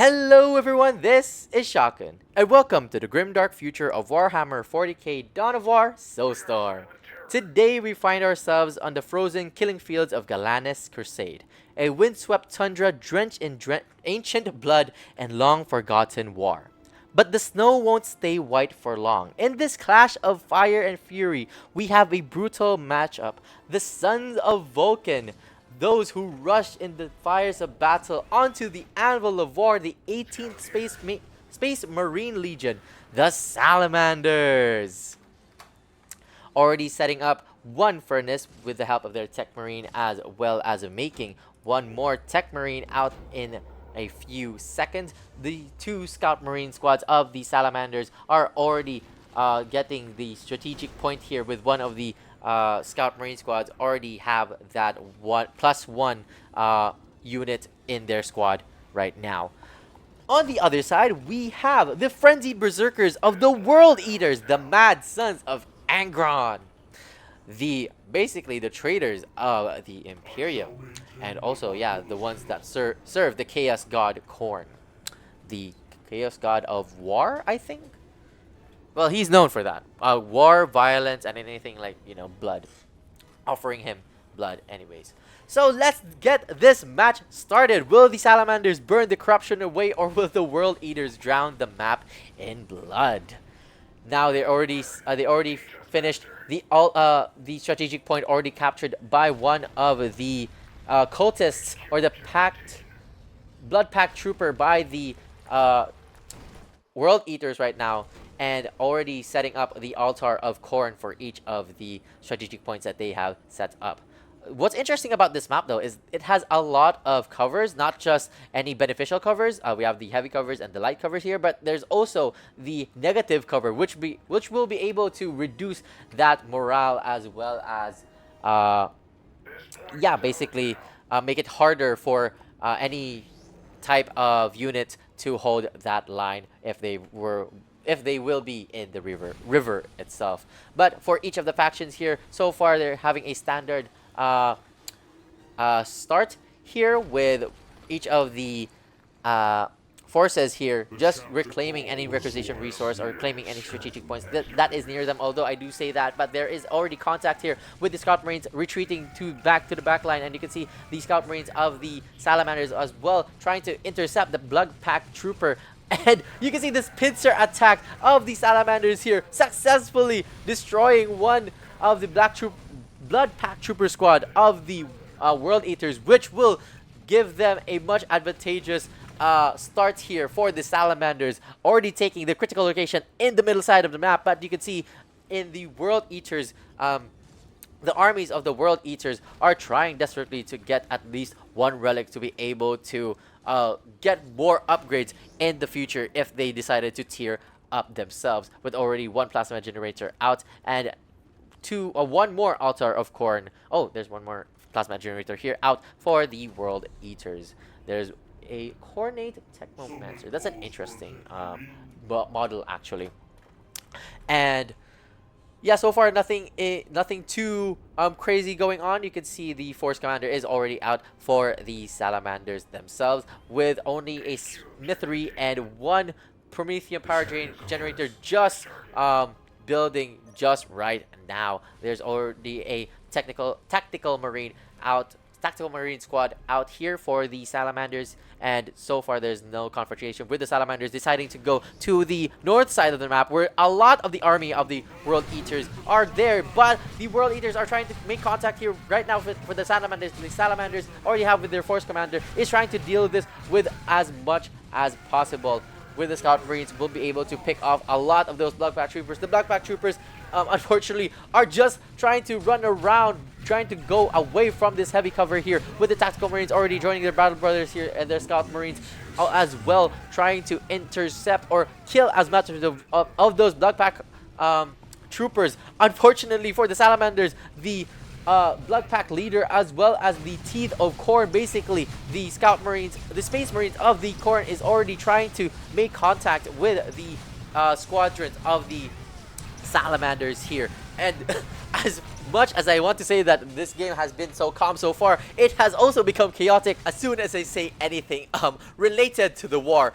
Hello everyone, this is Shotgun, and welcome to the grimdark future of Warhammer 40k Dawn of War Soulstorm. Today we find ourselves on the frozen killing fields of Galannis Crusade, a windswept tundra drenched in ancient blood and long-forgotten war. But the snow won't stay white for long. In this clash of fire and fury, we have a brutal matchup. The Sons of Vulcan, those who rushed in the fires of battle onto the anvil of war, the 18th Space Marine Legion, the Salamanders. Already setting up one furnace with the help of their Tech Marine, as well as making one more Tech Marine out in a few seconds. The two Scout Marine squads of the Salamanders are already getting the strategic point here, with one of the Scout Marine squads already have that +1 unit in their squad right now. On the other side, we have the frenzied berserkers of the World Eaters, the Mad Sons of Angron, basically the traitors of the Imperium, and also the ones that serve the Chaos God Khorne, the Chaos God of War, I think. Well, he's known for that. War, violence, and anything like, blood. Offering him blood anyways. So let's get this match started. Will the Salamanders burn the corruption away, or will the World Eaters drown the map in blood? Now they already finished the strategic point already captured by one of the cultists, or the blood pact trooper by the World Eaters right now, and already setting up the altar of Khorne for each of the strategic points that they have set up. What's interesting about this map, though, is it has a lot of covers, not just any beneficial covers. We have the heavy covers and the light covers here, but there's also the negative cover, which will be able to reduce that morale, as well as basically make it harder for any type of unit to hold that line if they will be in the river itself. But for each of the factions here, so far they're having a standard start here, with each of the forces here just reclaiming any requisition resource or claiming any strategic points that is near them. Although I do say that, but there is already contact here with the Scout Marines retreating back to the back line, and you can see the Scout Marines of the Salamanders as well trying to intercept the blood pact trooper. And you can see this pincer attack of the Salamanders here, successfully destroying one of the blood pact trooper squad of the World Eaters, which will give them a much advantageous start here for the Salamanders, already taking the critical location in the middle side of the map. But you can see in the World Eaters, the armies of the World Eaters are trying desperately to get at least one relic to be able to get more upgrades in the future if they decided to tier up themselves, with already one plasma generator out and one more altar of Khorne. Oh, there's one more plasma generator here out for the World Eaters. There's a Coordinate Technomancer. That's an interesting model, actually. And yeah, so far nothing too crazy going on. You can see the Force Commander is already out for the Salamanders themselves, with only a Smithery and one Promethean power generator just building just right now. There's already a tactical marine squad out here for the Salamanders, and so far there's no confrontation, with the Salamanders deciding to go to the north side of the map, where a lot of the army of the World Eaters are there. But the World Eaters are trying to make contact here right now for the Salamanders. The Salamanders already have with their Force Commander is trying to deal with this with as much as possible. With the Scout Marines, will be able to pick off a lot of those blood pact troopers. The blood pact troopers, unfortunately, are just trying to run around, trying to go away from this heavy cover here, with the tactical marines already joining their battle brothers here and their Scout Marines as well, trying to intercept or kill as much of those blood pact troopers. Unfortunately for the Salamanders, the blood pact leader, as well as the teeth of Khorne, basically the Scout Marines, the Space Marines of the Khorne, is already trying to make contact with the squadrons of the salamanders here. And as much as I want to say that this game has been so calm so far, it has also become chaotic as soon as I say anything related to the war.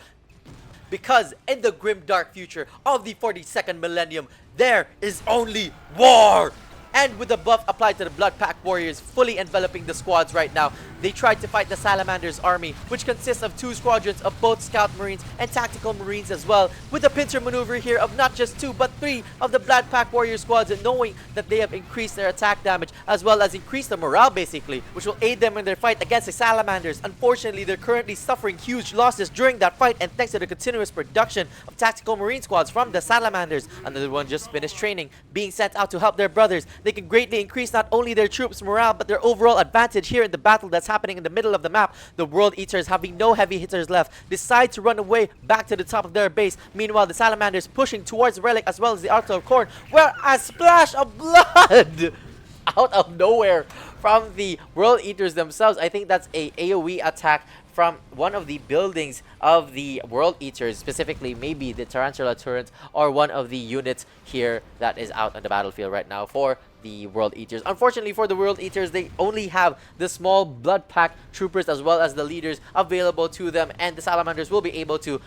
Because in the grim dark future of the 42nd millennium, there is only war! And with the buff applied to the Blood Pack Warriors fully enveloping the squads right now, they tried to fight the Salamander's army, which consists of 2 squadrons of both Scout Marines and Tactical Marines as well, with a pincer maneuver here of not just 2 but 3 of the Blood Pack Warrior squads, and knowing that they have increased their attack damage as well as increased the morale basically, which will aid them in their fight against the Salamanders. Unfortunately, they're currently suffering huge losses during that fight, and thanks to the continuous production of Tactical Marine squads from the Salamanders, another one just finished training, being sent out to help their brothers, they can greatly increase not only their troops' morale but their overall advantage here in the battle that's happening in the middle of the map. The World Eaters, having no heavy hitters left, decide to run away back to the top of their base. Meanwhile, the Salamanders pushing towards Relic as well as the Altar of Khorne, where a splash of blood out of nowhere from the World Eaters themselves. I think that's a AoE attack from one of the buildings of the World Eaters, specifically maybe the Tarantula turret or one of the units here that is out on the battlefield right now for the World Eaters. Unfortunately for the World Eaters, they only have the small Blood Pack troopers as well as the leaders available to them, and the Salamanders will be able to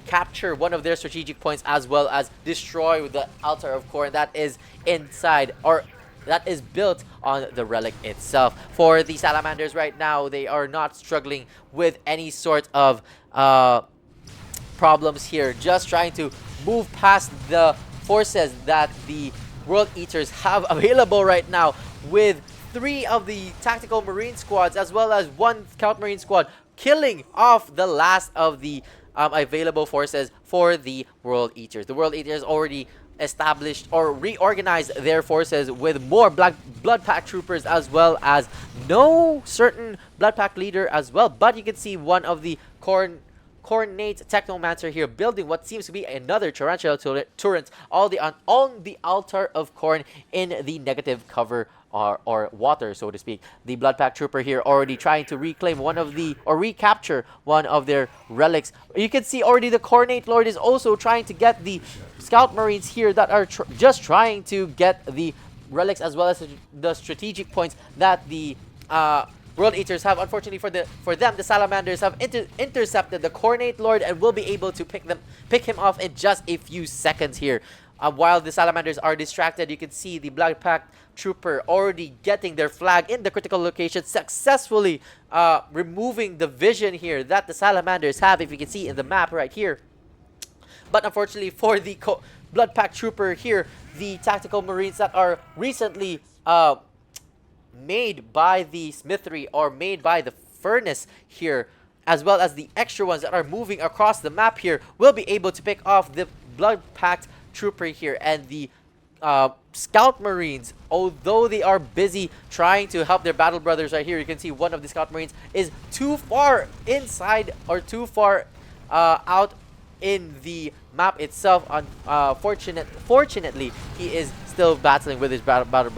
capture one of their strategic points as well as destroy the Altar of Khorne that is inside, or that is built on the relic itself. For the Salamanders right now, they are not struggling with any sort of problems here, just trying to move past the forces that the World Eaters have available right now, with 3 of the Tactical Marine squads as well as 1 Scout Marine squad killing off the last of the available forces for the World Eaters. The World Eaters already established or reorganized their forces with more Blood Pack troopers as well as no certain Blood Pack leader as well. But you can see one of the Khornate Technomancer here building what seems to be another Tarantula turret on the Altar of Khorne in the negative cover or water, so to speak. The Blood Pack Trooper here already trying to reclaim one of the, or recapture one of their relics. You can see already the Khornate Lord is also trying to get the Scout Marines here that are just trying to get the relics as well as the strategic points that the World Eaters have. Unfortunately for them, the Salamanders have intercepted the Khornate Lord and will be able to pick him off in just a few seconds here. While the Salamanders are distracted, you can see the Blood Pack Trooper already getting their flag in the critical location, successfully removing the vision here that the Salamanders have, if you can see in the map right here. But unfortunately for the Blood Pack Trooper here, the Tactical Marines that are recently made by the smithery or made by the furnace here, as well as the extra ones that are moving across the map here, will be able to pick off the Blood Pack Trooper here. And the Scout Marines, although they are busy trying to help their battle brothers right here, you can see one of the Scout Marines is too far inside or too far out in the map itself. Fortunately, he is still battling with his battle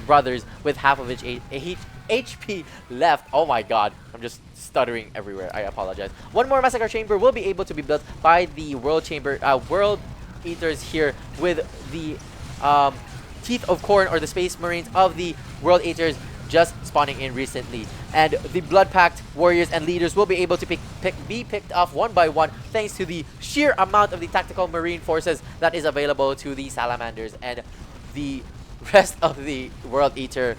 brothers with half of his HP left. Oh my god, I'm just stuttering everywhere. I apologize. One more Massacre Chamber will be able to be built by the World Eaters here, with the Teeth of Khorne or the Space Marines of the World Eaters just spawning in recently. And the Blood Packed Warriors and leaders will be able to be picked off one by one thanks to the sheer amount of the Tactical Marine forces that is available to the Salamanders. And the rest of the World Eater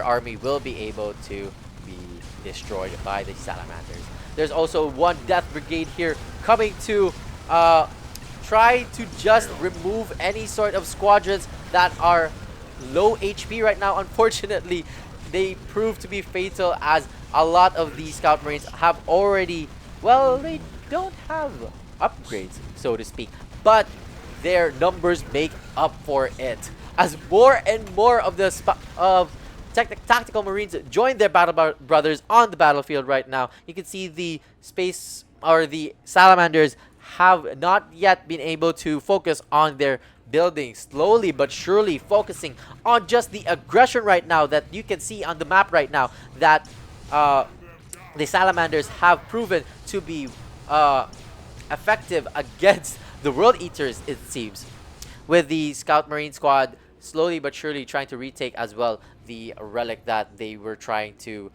army will be able to be destroyed by the Salamanders. There's also one Death Brigade here coming to try to just remove any sort of squadrons that are low HP right now. Unfortunately, they prove to be fatal, as a lot of the Scout Marines have already, well, they don't have upgrades, so to speak, but their numbers make up for it, as more and more of the Tactical Marines join their battle brothers on the battlefield right now. You can see the space or the Salamanders have not yet been able to focus on their building, slowly but surely focusing on just the aggression right now that you can see on the map right now, that the Salamanders have proven to be effective against the World Eaters, it seems, with the Scout Marine squad slowly but surely trying to retake as well the relic that they were trying to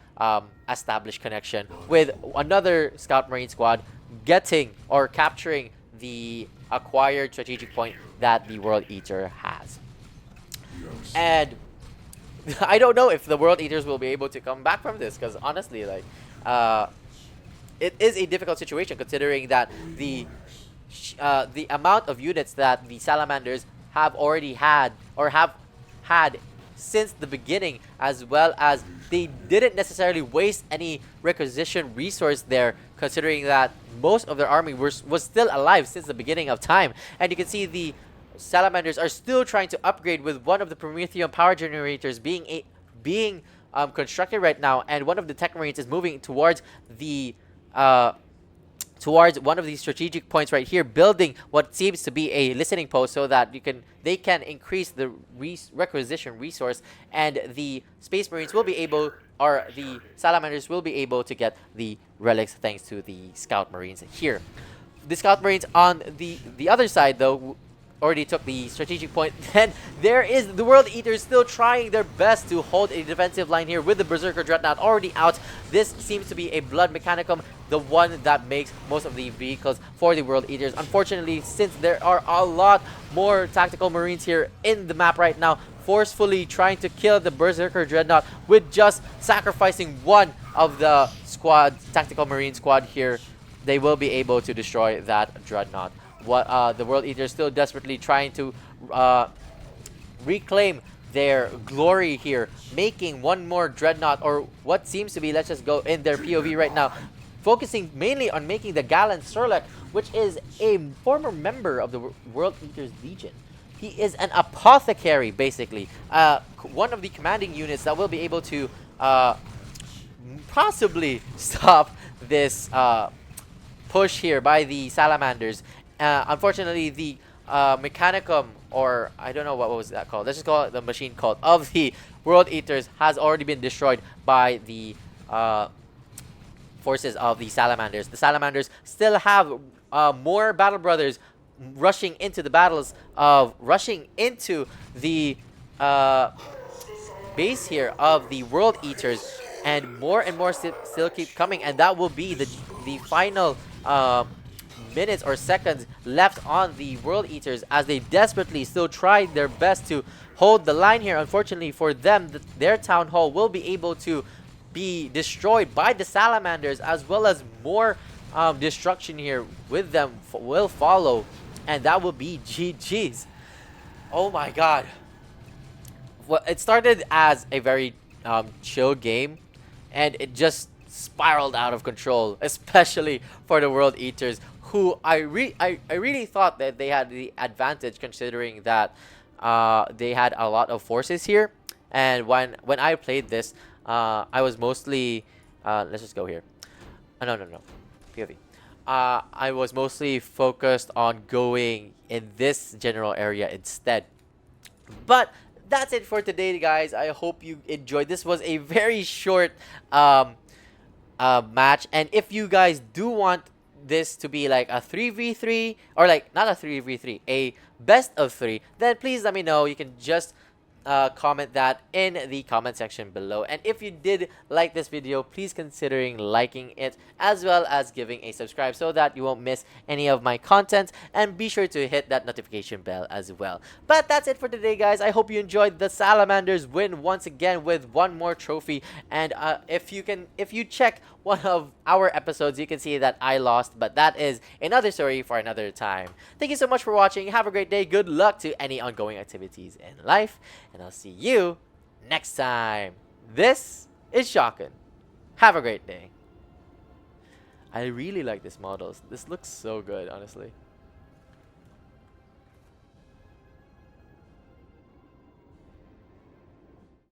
establish connection with another Scout Marine squad getting or capturing the acquired strategic point that the World Eater has. And I don't know if the World Eaters will be able to come back from this, because honestly, like, it is a difficult situation considering that the amount of units that the Salamanders have already had or have had since the beginning, as well as they didn't necessarily waste any requisition resource there, considering that most of their army was still alive since the beginning of time. And you can see the Salamanders are still trying to upgrade with one of the Prometheum power generators being constructed right now, and one of the Tech Marines is moving towards the towards one of these strategic points right here, building what seems to be a listening post so that they can increase the requisition resource, and the Space Marines will be able, or the Salamanders will be able to get the relics thanks to the Scout Marines here. The Scout Marines on the other side, though, already took the strategic point. Then there is the World Eaters still trying their best to hold a defensive line here with the Berserker Dreadnought already out. This seems to be a Blood Mechanicum, the one that makes most of the vehicles for the World Eaters. Unfortunately, since there are a lot more tactical Marines here in the map right now, forcefully trying to kill the Berserker Dreadnought with just sacrificing one of the tactical Marine squad here, they will be able to destroy that Dreadnought. The World Eaters still desperately trying to reclaim their glory here, making one more Dreadnought, or what seems to be, let's just go in their POV right now, focusing mainly on making the Gallant Surlek, which is a former member of the World Eaters Legion. He is an apothecary, basically, one of the commanding units that will be able to possibly stop this push here by the Salamanders. Unfortunately, the Mechanicum, or I don't know what was that called, let's just call it the machine cult of the World Eaters, has already been destroyed by the forces of the Salamanders. The Salamanders still have more Battle Brothers rushing into the base here of the World Eaters, and more still keep coming, and that will be the final minutes or seconds left on the World Eaters as they desperately still try their best to hold the line here. Unfortunately for them, their town hall will be able to be destroyed by the Salamanders, as well as more destruction here with them will follow, and that will be GG's. Oh my god. Well, it started as a very chill game, and it just spiraled out of control, especially for the World Eaters, who I really thought that they had the advantage, considering that they had a lot of forces here. And when I played this, I was mostly let's just go here. No, POV. I was mostly focused on going in this general area instead. But that's it for today, guys. I hope you enjoyed. This was a very short match, and if you guys do want this to be like a 3v3, or like not a 3v3, a best of 3, then please let me know. You can just comment that in the comment section below. And if you did like this video, please considering liking it, as well as giving a subscribe so that you won't miss any of my content, and be sure to hit that notification bell as well. But that's it for today, guys. I hope you enjoyed. The Salamanders win once again with one more trophy, and if you check one of our episodes, you can see that I lost, but that is another story for another time. Thank you so much for watching. Have a great day. Good luck to any ongoing activities in life, and I'll see you next time. This is Shotgun. Have a great day. I really like this model. This looks so good, honestly.